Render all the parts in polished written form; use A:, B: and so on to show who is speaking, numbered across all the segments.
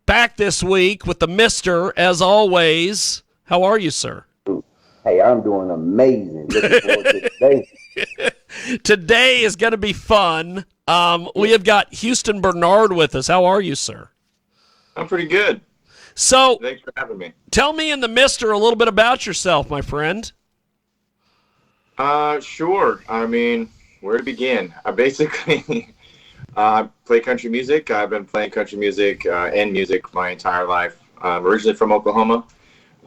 A: back this week with the Mister, as always. How are you, sir?
B: Hey, I'm doing amazing. Looking forward to today.
A: Today is going to be fun. We have got Houston Bernard with us. How are you, sir?
C: I'm pretty good.
A: So,
C: thanks for having me.
A: Tell me and the Mister a little bit about yourself, my friend.
C: Sure. I mean, where to begin? I basically play country music. I've been playing country music and music my entire life. I'm originally from Oklahoma.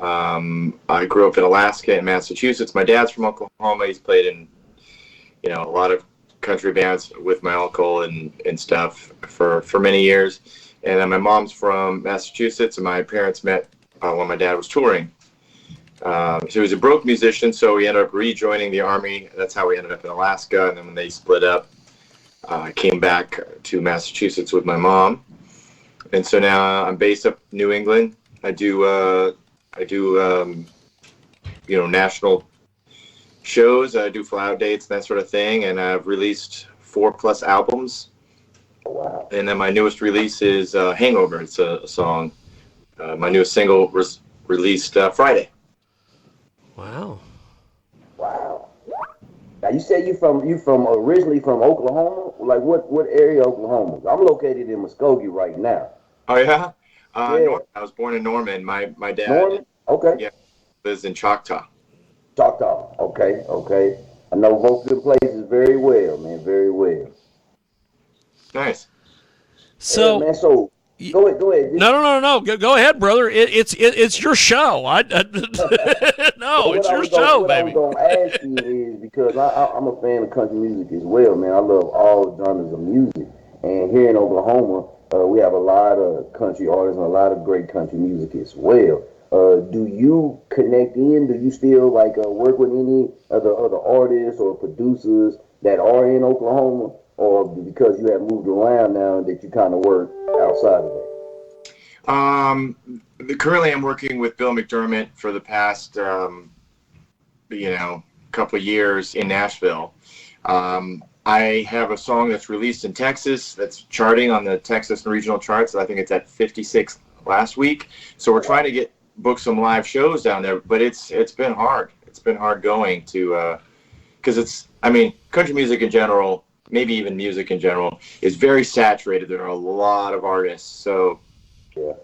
C: I grew up in Alaska and Massachusetts. My dad's from Oklahoma. He's played in, a lot of country bands with my uncle and stuff for many years. And then my mom's from Massachusetts, and my parents met when my dad was touring. So he was a broke musician, so he ended up rejoining the Army. That's how we ended up in Alaska. And then when they split up, I came back to Massachusetts with my mom. And so now I'm based up in New England. I do national shows. I do fly-out dates and that sort of thing. And I've released 4+ albums.
B: Wow.
C: And then my newest release is Hangover. It's a song. My newest single was released Friday.
A: Wow.
B: Now you say you from originally from Oklahoma? Like what area of Oklahoma? I'm located in Muskogee right now.
C: Oh yeah?
B: Yeah.
C: I was born in Norman. My dad
B: Norman? Okay.
C: Yeah, lives in Choctaw.
B: Choctaw. Okay. I know both good places very well, man. Very well.
C: Nice.
A: So,
B: man, so go ahead.
A: No. Go ahead, brother. It's your show. It's your show, baby.
B: What I was gonna ask you is because I'm a fan of country music as well, man. I love all genres of music, and here in Oklahoma, we have a lot of country artists and a lot of great country music as well. Do you connect in? Do you still work with any other artists or producers that are in Oklahoma? Or because you have moved around now that you kind of work outside of that?
C: Currently I'm working with Bill McDermott for the past, couple of years in Nashville. I have a song that's released in Texas that's charting on the Texas and regional charts. I think it's at 56 last week. So we're trying to book some live shows down there, but it's been hard. It's been hard going to, because country music in general, maybe even music in general, is very saturated. There are a lot of artists. So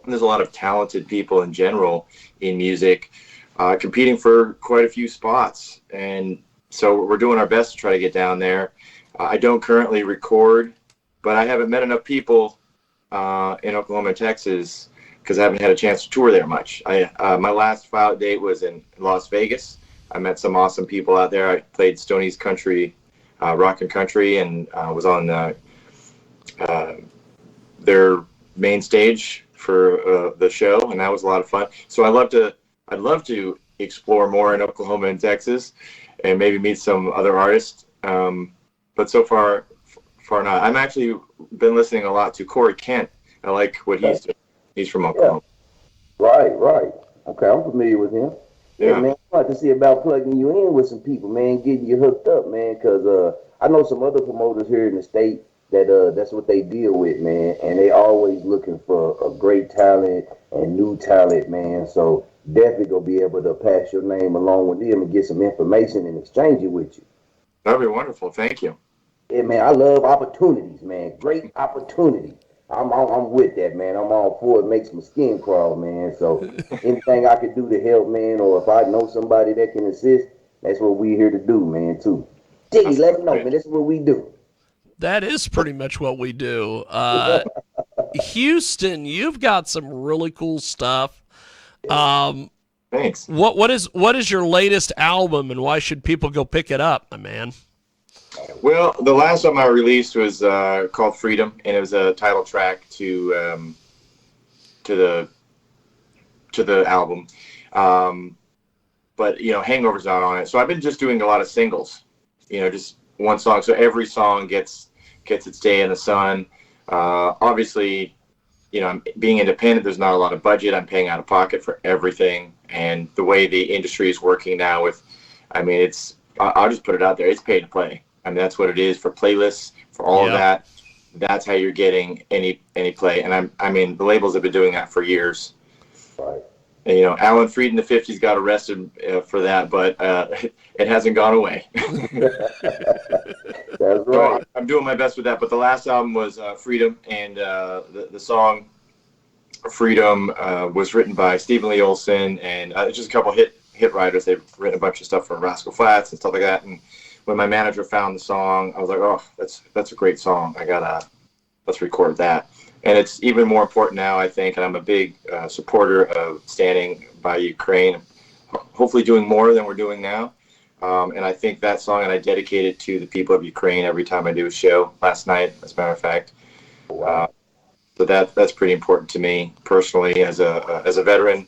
C: there's a lot of talented people in general in music competing for quite a few spots. And so we're doing our best to try to get down there. I don't currently record, but I haven't met enough people in Oklahoma and Texas because I haven't had a chance to tour there much. My last fly-out date was in Las Vegas. I met some awesome people out there. I played Stoney's Country, Rock and Country, and was on their main stage for the show, and that was a lot of fun. So I'd love to explore more in Oklahoma and Texas, and maybe meet some other artists. But so far not. I'm actually been listening a lot to Corey Kent. I like what he's doing. He's from Oklahoma.
B: Yeah. Right. Okay, I'm familiar with him. Yeah, man, I'd like to see about plugging you in with some people, man, getting you hooked up, man, because I know some other promoters here in the state that's what they deal with, man, and they always looking for a great talent and new talent, man. So definitely gonna be able to pass your name along with them and get some information and exchange it with you.
C: That'd be wonderful. Thank you.
B: Yeah, man, I love opportunities, man. Great opportunities. I'm with that, man. I'm all for it. Makes my skin crawl, man. So anything I could do to help, man, or if I know somebody that can assist, that's what we're here to do, man, too. Diggy, let me know, man. That's what we do.
A: That is pretty much what we do. Houston, you've got some really cool stuff.
C: Thanks.
A: What is your latest album, and why should people go pick it up, my man?
C: Well, the last album I released was called Freedom, and it was a title track to the album. But Hangover's not on it, so I've been just doing a lot of singles. Just one song. So every song gets its day in the sun. Obviously, being independent, there's not a lot of budget. I'm paying out of pocket for everything, and the way the industry is working now, I'll just put it out there. It's pay to play. That's what it is for playlists, for all of that. that's how you're getting any play. And I mean, the labels have been doing that for years.
B: Right.
C: And, you know, Alan Freed in the 50s got arrested for that, but it hasn't gone away.
B: That's
C: So
B: right.
C: I'm doing my best with that. But the last album was Freedom, and the song Freedom was written by Stephen Lee Olson, and just a couple hit writers. They've written a bunch of stuff for Rascal Flatts and stuff like that. And when my manager found the song, I was like, oh, that's a great song. Let's record that. And it's even more important now, I think, and I'm a big supporter of standing by Ukraine, hopefully doing more than we're doing now. And I think that song, and I dedicate it to the people of Ukraine every time I do a show. Last night, as a matter of fact. So that's pretty important to me personally as a veteran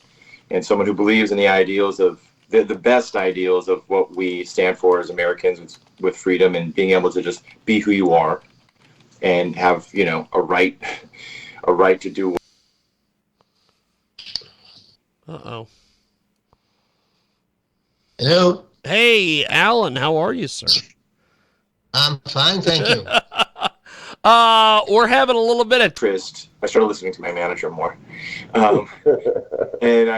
C: and someone who believes in the ideals of the best ideals of what we stand for as Americans with freedom and being able to just be who you are and have, you know, a right to do.
A: Uh-oh.
D: Hello.
A: Hey, Alan, how are you, sir?
D: I'm fine, thank you.
A: We're having a little bit of
C: Interest. I started listening to my manager more, and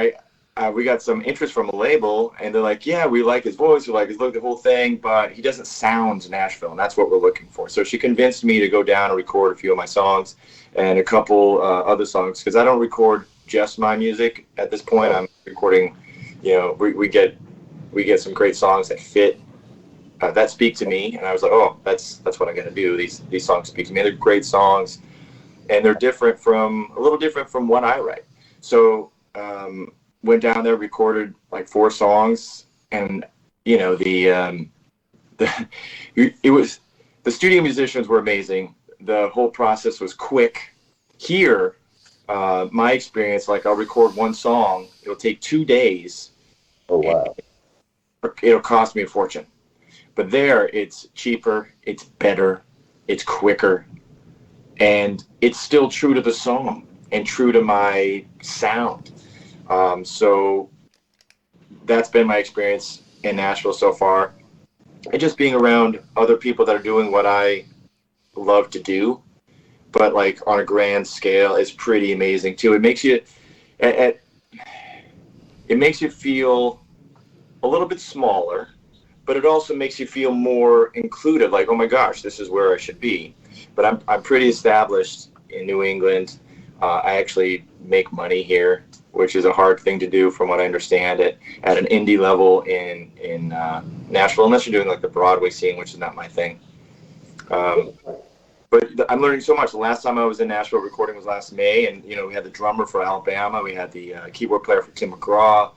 C: we got some interest from a label, and they're like, yeah, we like his voice, we like his look, the whole thing, but he doesn't sound Nashville, and that's what we're looking for. So she convinced me to go down and record a few of my songs and a couple other songs, because I don't record just my music at this point. I'm recording, you know, we get some great songs that fit, that speak to me, and I was like, oh, that's what I'm gonna do. These songs speak to me. They're great songs, and they're a little different from what I write. So went down there, recorded like 4 songs, and you know the studio musicians were amazing. The whole process was quick. Here, my experience, like I'll record one song, it'll take 2 days.
B: Oh wow!
C: It'll cost me a fortune. But there, it's cheaper, it's better, it's quicker, and it's still true to the song and true to my sound. So that's been my experience in Nashville so far. And just being around other people that are doing what I love to do, but like on a grand scale, is pretty amazing too. It makes you, it makes you feel a little bit smaller, but it also makes you feel more included, like, oh my gosh, this is where I should be. But I'm pretty established in New England. I actually make money here, which is a hard thing to do from what I understand at an indie level in Nashville, unless you're doing like the Broadway scene, which is not my thing. But I'm learning so much. The last time I was in Nashville recording was last May, and you know, we had the drummer for Alabama, we had the keyboard player for Tim McGraw.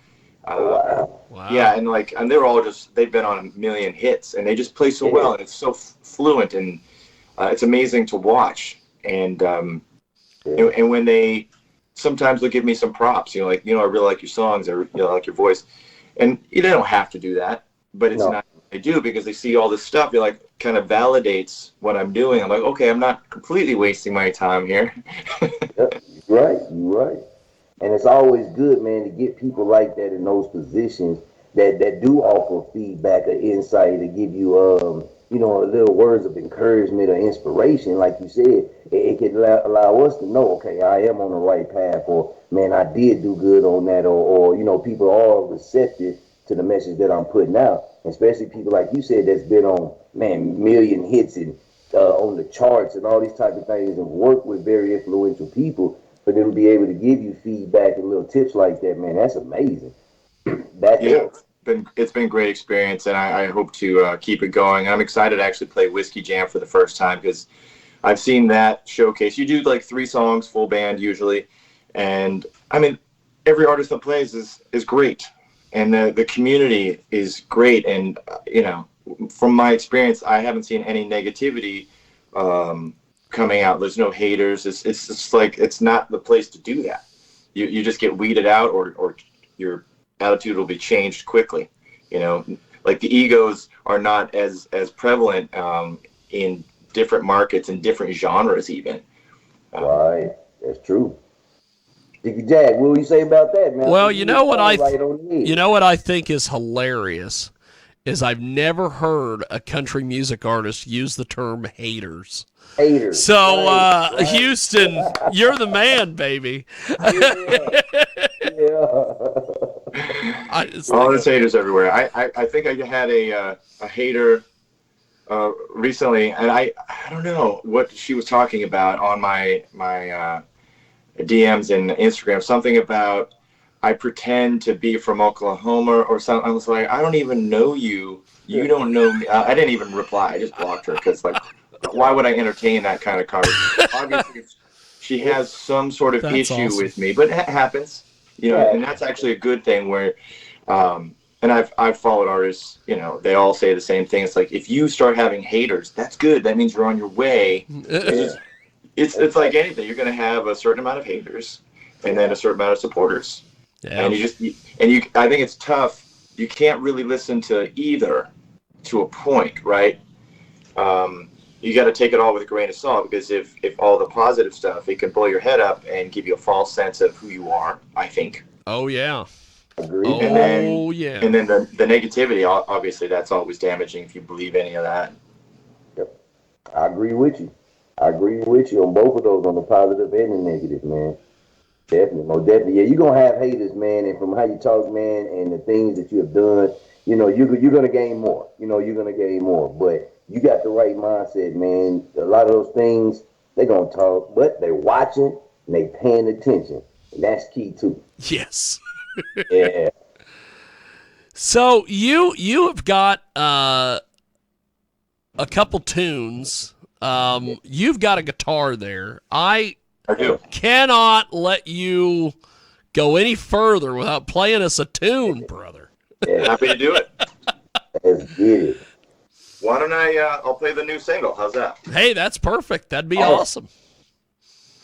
B: Wow.
C: Yeah, and they're all they've been on a million hits, and they just play so well, and it's so fluent, and it's amazing to watch. And and when sometimes they'll give me some props, you know, like, you know, I really like your songs, or, you know, I like your voice, and they don't have to do that, but it's not they do, because they see all this stuff. It like kind of validates what I'm doing. I'm like, okay, I'm not completely wasting my time here.
B: Yep, you're right. And it's always good, man, to get people like that in those positions that do offer feedback or insight, to give you, you know, little words of encouragement or inspiration. Like you said, it can allow us to know, okay, I am on the right path, or man, I did do good on that, or you know, people are receptive to the message that I'm putting out. Especially people like you said that's been on, man, million hits and on the charts and all these type of things, and work with very influential people. For them to be able to give you feedback and little tips like that, man, that's amazing.
C: It's been a great experience, and I hope to keep it going. I'm excited to actually play Whiskey Jam for the first time, because I've seen that showcase. You do like 3 songs, full band usually, and I mean, every artist that plays is great, and the community is great. And you know, from my experience, I haven't seen any negativity coming out. There's no haters. It's just like, it's not the place to do that. You just get weeded out, or your attitude will be changed quickly. You know, like the egos are not as prevalent in different markets and different genres even.
B: Right, that's true. KJAG, what will you say about that, man?
A: Well, you know what I think is hilarious is I've never heard a country music artist use the term haters.
B: Haters.
A: So,
B: Right.
A: Houston, you're the man, baby.
B: Yeah.
C: There's haters everywhere. I think I had a hater recently, and I don't know what she was talking about on my DMs and Instagram. Something about I pretend to be from Oklahoma or something. I was like, I don't even know you. You don't know me. I didn't even reply. I just blocked her because, like, why would I entertain that kind of conversation? Obviously, she has some sort of issue
A: awesome.
C: with me, but it happens, you know, and that's actually a good thing where, and I've followed artists, you know, they all say the same thing. It's like, if you start having haters, that's good. That means you're on your way. It's like anything. You're going to have a certain amount of haters and then a certain amount of supporters. Yeah. And I think it's tough. You can't really listen to either to a point, right? You got to take it all with a grain of salt, because if all the positive stuff, it can blow your head up and give you a false sense of who you are, I think.
A: Oh, yeah.
B: Agreed.
A: Oh, yeah.
C: And then the negativity, obviously, that's always damaging if you believe any of that.
B: Yep. I agree with you. I agree with you on both of those, on the positive and the negative, man. Definitely, most definitely. Yeah, you're going to have haters, man, and from how you talk, man, and the things that you have done, you know, you're going to gain more. You know, you're going to gain more. But you got the right mindset, man. A lot of those things, they're going to talk, but they're watching and they paying attention. And that's key, too.
A: Yes.
B: Yeah.
A: So you have got a couple tunes. You've got a guitar there. I
C: do.
A: Cannot let you go any further without playing us a tune, brother.
B: Yeah.
C: Happy to do it.
B: Let's get it.
C: Why don't I'll play the new single. How's that?
A: Hey, that's perfect. That'd be awesome.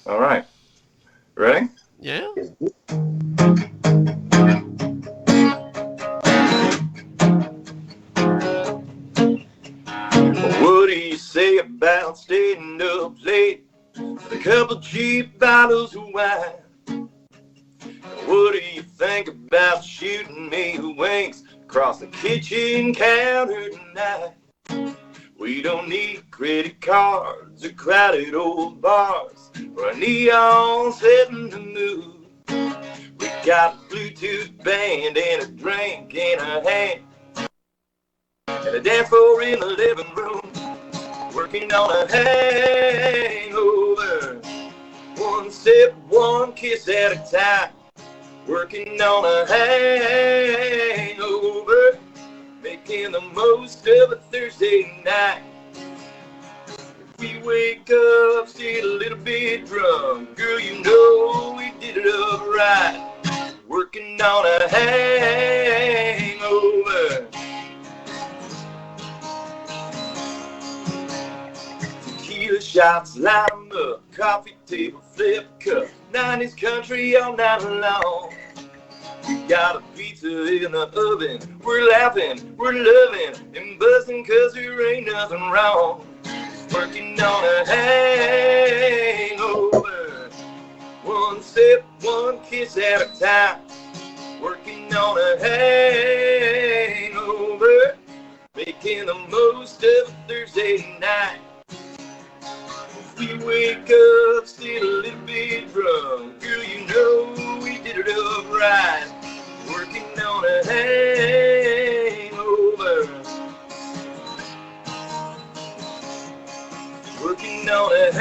C: All right. Ready?
A: Yeah.
C: What do you say about staying up late with a couple cheap bottles of wine? What do you think about shooting me winks across the kitchen counter tonight? We don't need credit cards or crowded old bars or a neon setting the mood. We got a Bluetooth band and a drink in our hand and a dance floor in the living room, working on a hangover. One sip, one kiss at a time, working on a hangover, making the most of a Thursday night. If we wake up still a little bit drunk, girl, you know we did it up right, working on a hangover. Tequila shots, light 'em up, coffee table, flip cup, 90s country all night long. We got a pizza in the oven, we're laughing, we're loving, and buzzing 'cause there ain't nothing wrong. Just working on a hangover. One sip, one kiss at a time, working on a hangover, making the most of a Thursday night. We wake up still a little bit drunk, girl, you know we did it up right, working on a hangover, working on a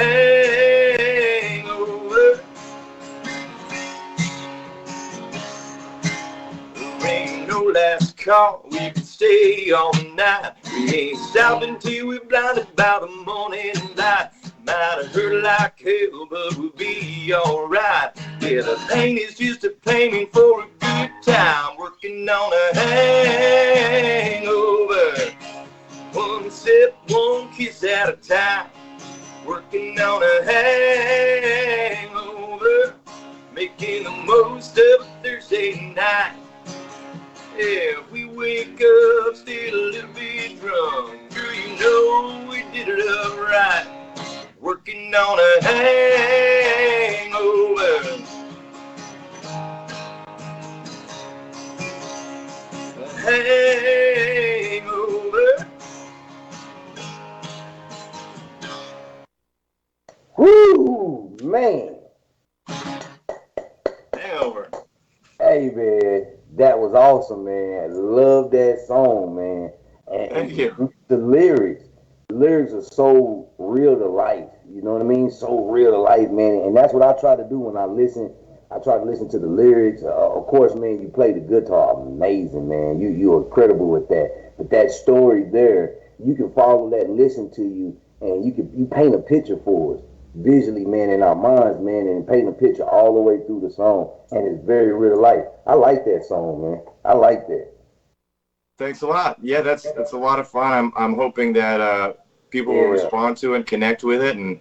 C: hangover. There ain't no last call, we can stay all night, we ain't stopping till we're blinded by the morning light. Might have hurt like hell, but we'll be alright. Yeah, the pain is just a pain for a good time, working on a hangover. One sip, one kiss at a time, working on a hangover, making the most of a Thursday night. Yeah, we wake up still a little bit drunk, girl, you know we did it up right, working on a hangover. A hangover.
B: Hey man, that was awesome, man. Love that song, man.
C: Thank you.
B: And the lyrics are so real to life. You know what I mean? So real to life, man. And that's what I try to do when I listen. I try to listen to the lyrics. Of course, man, you play the guitar, amazing, man. You are credible with that. But that story there, you can follow that, and listen to you, and you paint a picture for us visually, man, in our minds, man, and paint a picture all the way through the song. And it's very real life. I like that song, man. I like that.
C: Thanks a lot. Yeah, that's a lot of fun. I'm hoping that people will respond to and connect with it. And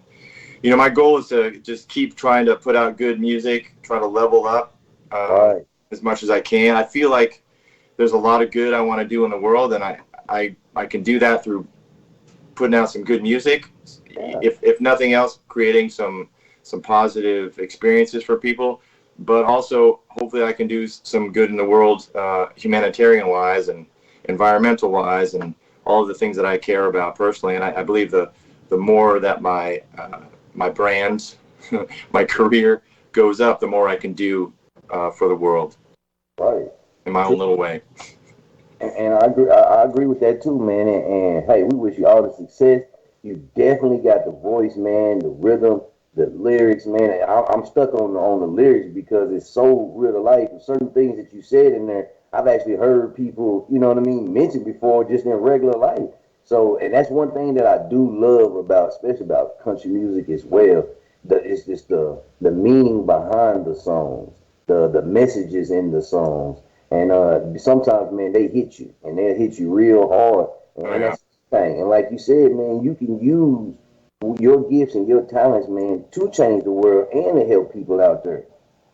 C: you know, my goal is to just keep trying to put out good music, try to level up as much as I can. I feel like there's a lot of good I want to do in the world, and I can do that through putting out some good music. Yeah. If nothing else, creating some positive experiences for people, but also hopefully I can do some good in the world, humanitarian wise and environmental wise, and all of the things that I care about personally. And I believe the more that my brand, my career goes up, the more I can do for the world.
B: Right.
C: In my own little way.
B: And I agree with that too, man. And hey, we wish you all the success. You definitely got the voice, man, the rhythm, the lyrics, man. I'm stuck on the lyrics because it's so real to life. And certain things that you said in there, I've actually heard people, you know what I mean, mention before just in regular life. So, and that's one thing that I do love about, especially about country music as well. It's just the meaning behind the songs, the messages in the songs. And sometimes, man, they hit you, and they'll hit you real hard. And that's the thing. And like you said, man, you can use your gifts and your talents, man, to change the world and to help people out there.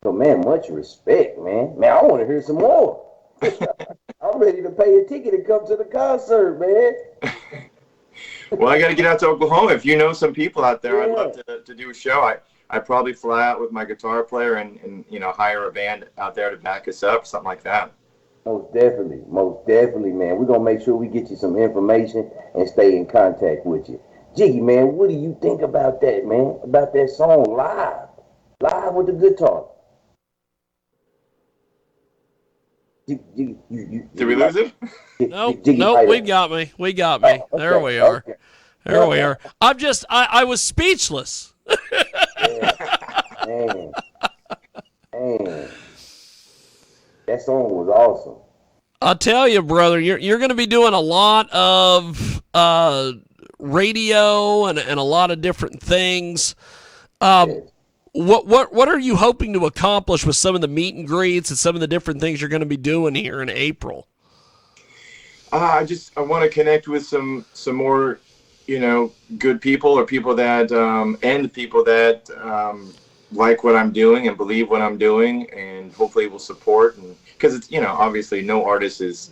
B: So, man, much respect, man. Man, I want to hear some more. I'm ready to pay a ticket and come to the concert, man.
C: Well, I got to get out to Oklahoma. If you know some people out there, I'd love to do a show. I'd probably fly out with my guitar player and you know, hire a band out there to back us up, something like that.
B: Most definitely, man. We're going to make sure we get you some information and stay in contact with you. Jiggy, man, what do you think about that, man? About that song live with the guitar?
C: Did we lose him?
A: Nope, we got me.
B: Oh, okay,
A: There we are.
B: Okay.
A: There we are. I was speechless.
B: Man. That song was awesome.
A: I'll tell you, brother, you're going to be doing a lot of radio and a lot of different things. What are you hoping to accomplish with some of the meet and greets and some of the different things you're going to be doing here in April?
C: I want to connect with some more, you know, good people, or people that and people that like what I'm doing and believe what I'm doing, and hopefully will support. And because it's, you know, obviously no artist is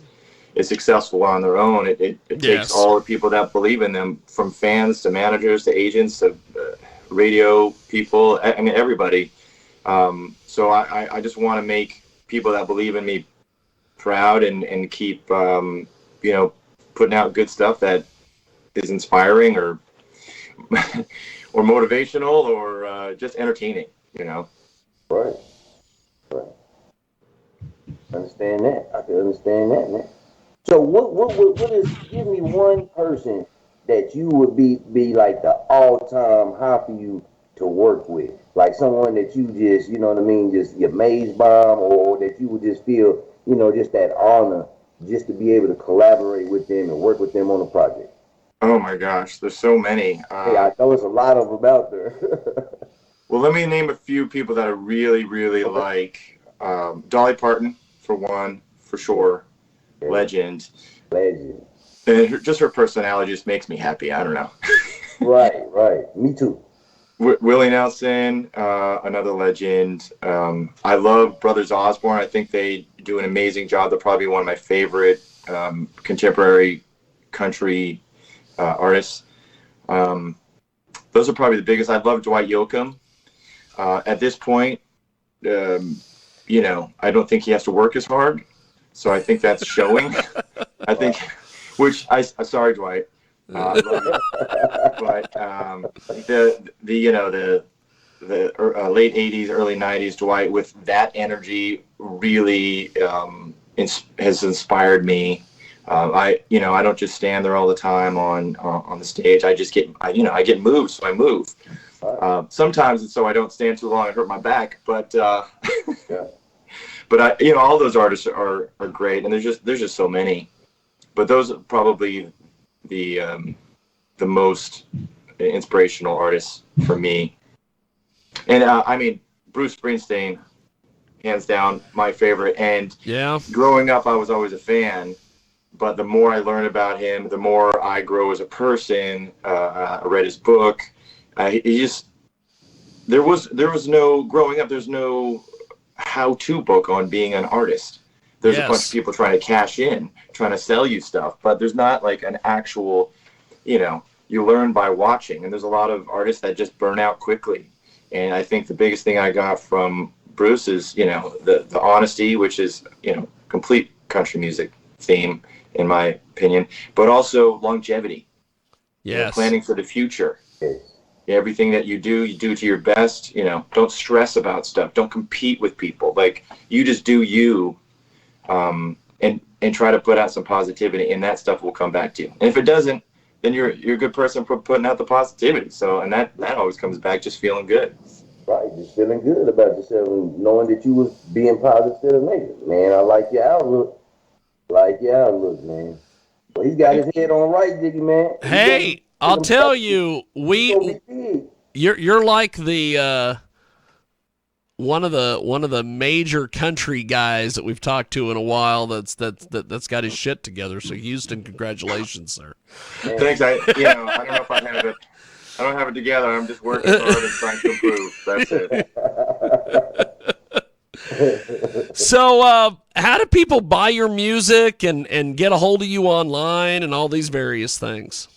C: successful on their own. It takes all the people that believe in them, from fans to managers to agents to radio people. I mean, everybody. So I just want to make people that believe in me proud and keep you know, putting out good stuff that is inspiring or or motivational or just entertaining, you know.
B: Right. Understand that. I can understand that, man. So what is, give me one person that you would be like the all-time high for you to work with, like someone that you just, you know what I mean, just you're amazed by them, or that you would just feel, you know, just that honor just to be able to collaborate with them and work with them on a project.
C: Oh my gosh, there's so many.
B: Hey, I know there's a lot of them out there.
C: Well, let me name a few people that I really, really like. Dolly Parton, for one, for sure.
B: Yeah.
C: Legend.
B: And
C: just her personality just makes me happy. I don't know.
B: Right. Me too.
C: Willie Nelson, another legend. I love Brothers Osborne. I think they do an amazing job. They're probably one of my favorite contemporary country artists. Those are probably the biggest. I love Dwight Yoakam. At this point, you know, I don't think he has to work as hard, so I think that's showing. I think, sorry, Dwight. I love you. But you know, the late 80s, early 90s, Dwight, with that energy really has inspired me. I don't just stand there all the time on the stage. I just I get moved, so I move. Sometimes it's so I don't stand too long and hurt my back, but yeah. But all those artists are great, and there's just so many. But those are probably the most inspirational artists for me. And I mean, Bruce Springsteen, hands down, my favorite. And growing up, I was always a fan. But the more I learn about him, the more I grow as a person. I read his book. There was no growing up. There's no how-to book on being an artist. There's a bunch of people trying to cash in, trying to sell you stuff, but there's not like an actual, you learn by watching. And there's a lot of artists that just burn out quickly. And I think the biggest thing I got from Bruce is, the honesty, which is, complete country music theme, in my opinion, but also longevity.
A: Yes.
C: Planning for the future. Everything that you do to your best. Don't stress about stuff. Don't compete with people. Like, you just do you, and try to put out some positivity, and that stuff will come back to you. And if it doesn't, then you're a good person for putting out the positivity. So, and that always comes back just feeling good.
B: Right, just feeling good about yourself and knowing that you was being positive instead of negative. Man, I like your outlook. Man. Well, he's got his head on right, Jiggy, man.
A: Hey, I'll tell you, you're like the one of the major country guys that we've talked to in a while that's got his shit together. So Houston, congratulations, sir.
C: Thanks. I don't know if I have it. I don't have it together. I'm just working hard and trying to improve. That's it.
A: So, how do people buy your music and get a hold of you online and all these various things?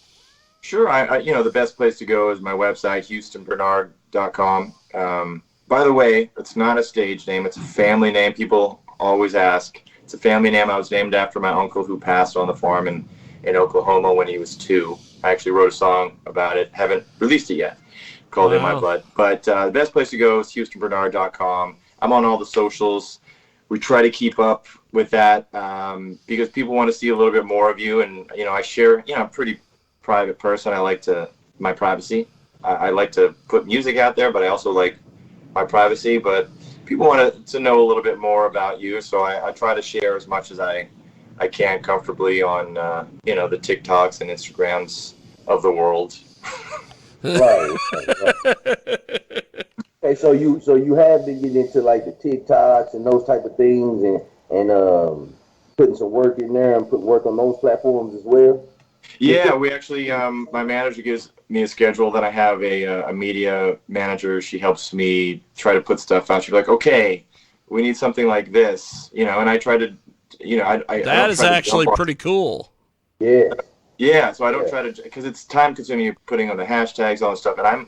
C: Sure. The best place to go is my website, houstonbernard.com. By the way, it's not a stage name. It's a family name. People always ask. It's a family name. I was named after my uncle who passed on the farm in Oklahoma when he was 2. I actually wrote a song about it. Haven't released it yet. Called In My Blood. But the best place to go is houstonbernard.com. I'm on all the socials. We try to keep up with that because people want to see a little bit more of you. And, I share, I'm a pretty private person. I like my privacy. I like to put music out there, but I also like my privacy. But people want to know a little bit more about you. So I try to share as much as I can comfortably on, the TikToks and Instagrams of the world.
B: Right. Okay, so you have been getting into like the TikToks and those type of things, and putting some work in there and put work on those platforms as well.
C: Yeah, we actually, my manager gives me a schedule. Then I have a media manager. She helps me try to put stuff out. She's like, okay, we need something like this, and I try to,
A: that is actually pretty cool.
B: Yeah.
C: Yeah, so I don't try to, because it's time consuming. You're putting on the hashtags, all this stuff, and I'm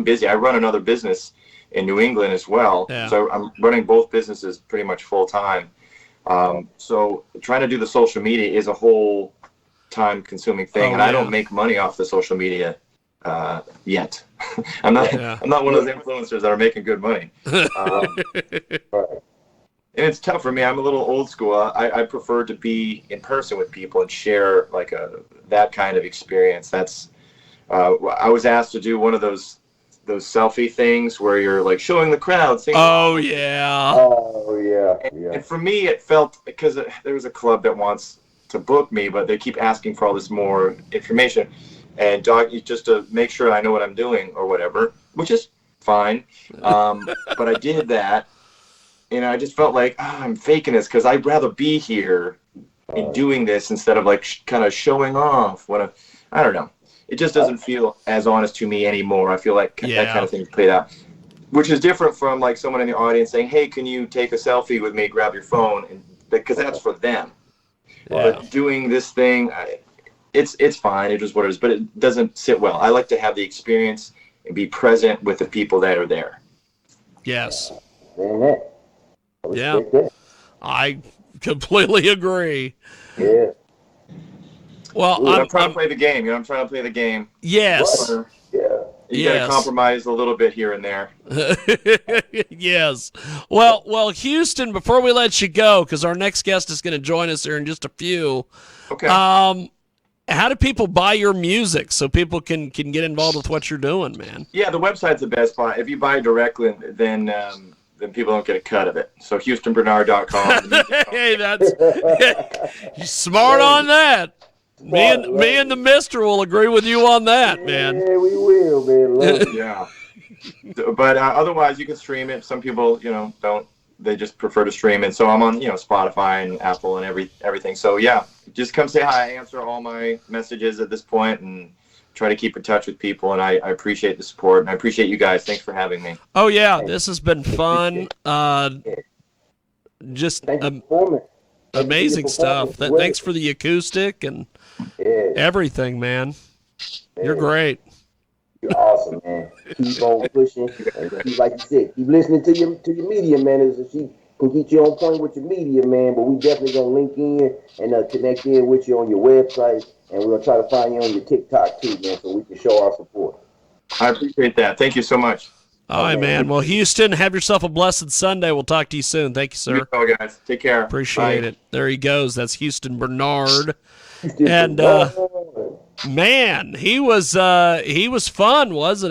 C: busy. I run another business in New England as well, so I'm running both businesses pretty much full time. So trying to do the social media is a whole time consuming thing, and I don't make money off the social media yet. I'm not one of those influencers that are making good money. And it's tough for me. I'm a little old school. I prefer to be in person with people and share like that kind of experience. That's I was asked to do one of those selfie things where you're like showing the crowd. Singing.
A: Oh yeah.
C: And for me, it felt, because there was a club that wants to book me, but they keep asking for all this more information and just to make sure I know what I'm doing or whatever, which is fine. But I did that. And I just felt like, I'm faking this because I'd rather be here and doing this instead of like kind of showing off. I don't know. It just doesn't feel as honest to me anymore. I feel like that kind of thing is played out, which is different from like someone in the audience saying, hey, can you take a selfie with me? Grab your phone, because that's for them. Yeah. But doing this thing, it's fine. It is what it is, but it doesn't sit well. I like to have the experience and be present with the people that are there.
A: Yes.
B: Yeah,
A: I completely agree.
B: Yeah.
A: Well,
C: I'm trying to play the game. I'm trying to play the game.
A: Yes.
B: Yeah.
C: You got to
A: Yes.
C: compromise a little bit here and there.
A: Yes. Well, Houston, before we let you go, because our next guest is going to join us here in just a few.
C: Okay.
A: How do people buy your music so people can get involved with what you're doing, man?
C: Yeah, the website's the best spot. If you buy directly, then people don't get a cut of it. So HoustonBernard.com.
A: Hey, that's you're smart on that. Me and the Mister will agree with you on that, man.
B: Yeah, we will, man. Love it.
C: Yeah. But otherwise, you can stream it. Some people, don't. They just prefer to stream it. So I'm on, Spotify and Apple and everything. So yeah, just come say hi. I answer all my messages at this point and try to keep in touch with people. And I appreciate the support and I appreciate you guys. Thanks for having me.
A: Oh yeah, this has been fun. Just amazing stuff. Thanks for the acoustic and everything, man. You're great.
B: You're awesome, man. Keep on pushing, and keep, like you said, keep listening to your media, man. So she can get you on point with your media, man. But we definitely gonna link in and connect in with you on your website, and we're gonna try to find you on your TikTok too, man, so we can show our support.
C: I appreciate that. Thank you so much.
A: All right, man. Well, Houston, have yourself a blessed Sunday. We'll talk to you soon. Thank you, sir.
C: You all, guys. Take care.
A: Appreciate it. There he goes. That's Houston Bernard. And man, he was fun, wasn't